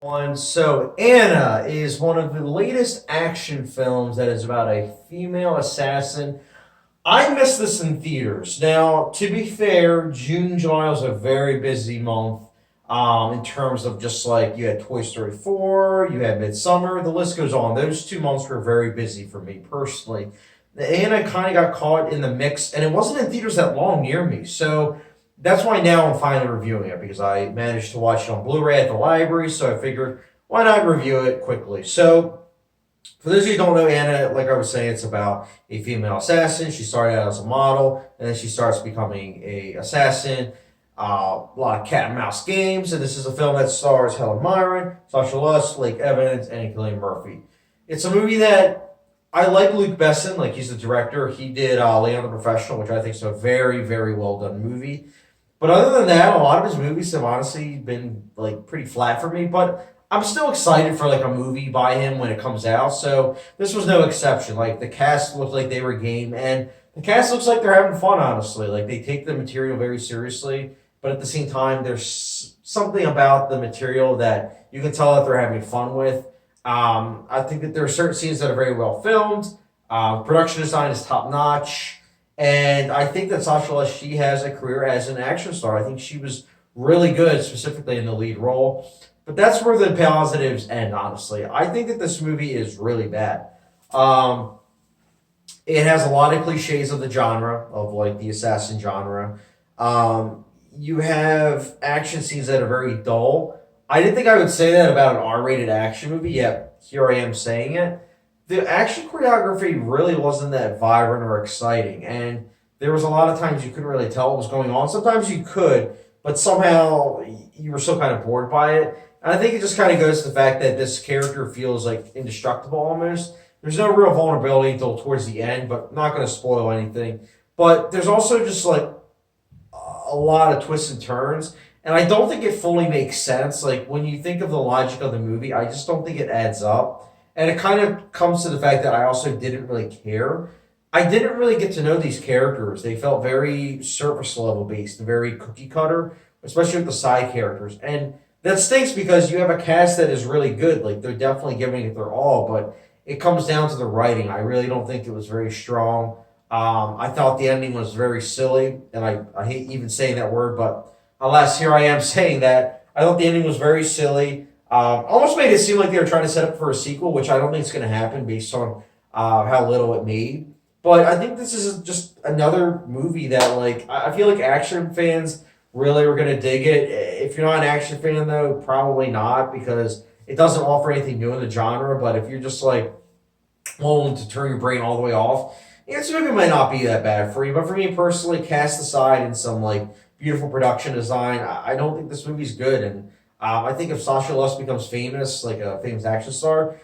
So Anna is one of the latest action films that is about a female assassin. I missed this in theaters. Now, to be fair, June, July was a very busy month. In terms of just like you had Toy Story 4, you had Midsummer, the list goes on. Those 2 months were very busy for me personally. Anna kind of got caught in the mix, and it wasn't in theaters that long near me. So that's why now I'm finally reviewing it because I managed to watch it on Blu-ray at the library. So I figured why not review it quickly. So for those of you who don't know, Anna, like I was saying, it's about a female assassin. She started out as a model, and then she starts becoming a assassin. A lot of cat and mouse games, and this is a film that stars Helen Mirren, Sasha Luss, Blake Evans, and Cillian Murphy. It's a movie that I like Luke Besson, like he's the director. He did Leon the Professional, which I think is a very, very well done movie. But other than that, a lot of his movies have honestly been like pretty flat for me. But I'm still excited for like a movie by him when it comes out. So this was no exception. Like the cast looked like they were game, and the cast looks like they're having fun. Honestly, like they take the material very seriously, but at the same time, there's something about the material that you can tell that they're having fun with. I think that there are certain scenes that are very well filmed. Production design is top notch. And I think that Sasha Lush, she has a career as an action star. I think she was really good, specifically in the lead role. But that's where the positives end, honestly. I think that this movie is really bad. Um, it has a lot of cliches of the genre, of like the assassin genre. You have action scenes that are very dull. I didn't think I would say that about an R-rated action movie, yet here I am saying it. The action choreography really wasn't that vibrant or exciting, and there was a lot of times you couldn't really tell what was going on. Sometimes you could, but somehow you were still kind of bored by it. And I think it just kind of goes to the fact that this character feels like indestructible almost. There's no real vulnerability until towards the end, but not going to spoil anything. But there's also just like a lot of twists and turns, and I don't think it fully makes sense. Like when you think of the logic of the movie, I just don't think it adds up. And it kind of comes to the fact that I also didn't really care. I didn't really get to know these characters. They felt very surface level based, very cookie cutter, especially with the side characters. And that stinks because you have a cast that is really good. Like they're definitely giving it their all, but it comes down to the writing. I really don't think it was very strong. I thought the ending was very silly, and I hate even saying that word, but alas, here I am saying that. I thought the ending was very silly. Almost made it seem like they were trying to set up for a sequel, which I don't think is going to happen based on how little it made. But I think this is just another movie that, like, I feel like action fans really are going to dig it. If you're not an action fan, though, probably not, because it doesn't offer anything new in the genre. But if you're just, like, willing to turn your brain all the way off, this movie might not be that bad for you. But for me personally, cast aside in some, like, beautiful production design, I don't think this movie's good. And I think if Sasha Luss becomes famous, like a famous action star,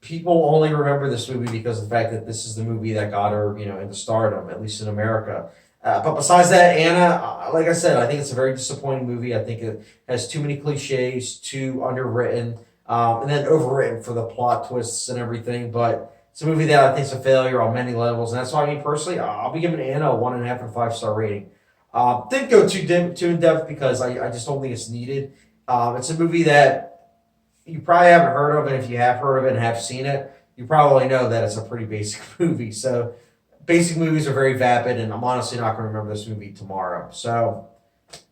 people only remember this movie because of the fact that this is the movie that got her, into stardom, at least in America. But besides that, Anna, like I said, I think it's a very disappointing movie. I think it has too many cliches, too underwritten, and then overwritten for the plot twists and everything. But it's a movie that I think is a failure on many levels, and that's why me personally, I'll be giving Anna a 1.5 and 5 star rating. Didn't go too in depth because I just don't think it's needed. It's a movie that you probably haven't heard of, and if you have heard of it and have seen it, you probably know that it's a pretty basic movie. So, basic movies are very vapid, and I'm honestly not going to remember this movie tomorrow. So,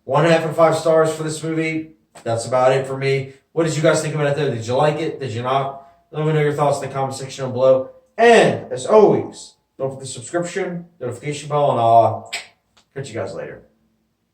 1.5 and 5 stars for this movie. That's about it for me. What did you guys think about it, though? Did you like it? Did you not? Let me know your thoughts in the comment section down below. And, as always, don't forget the subscription, notification bell, and I'll catch you guys later.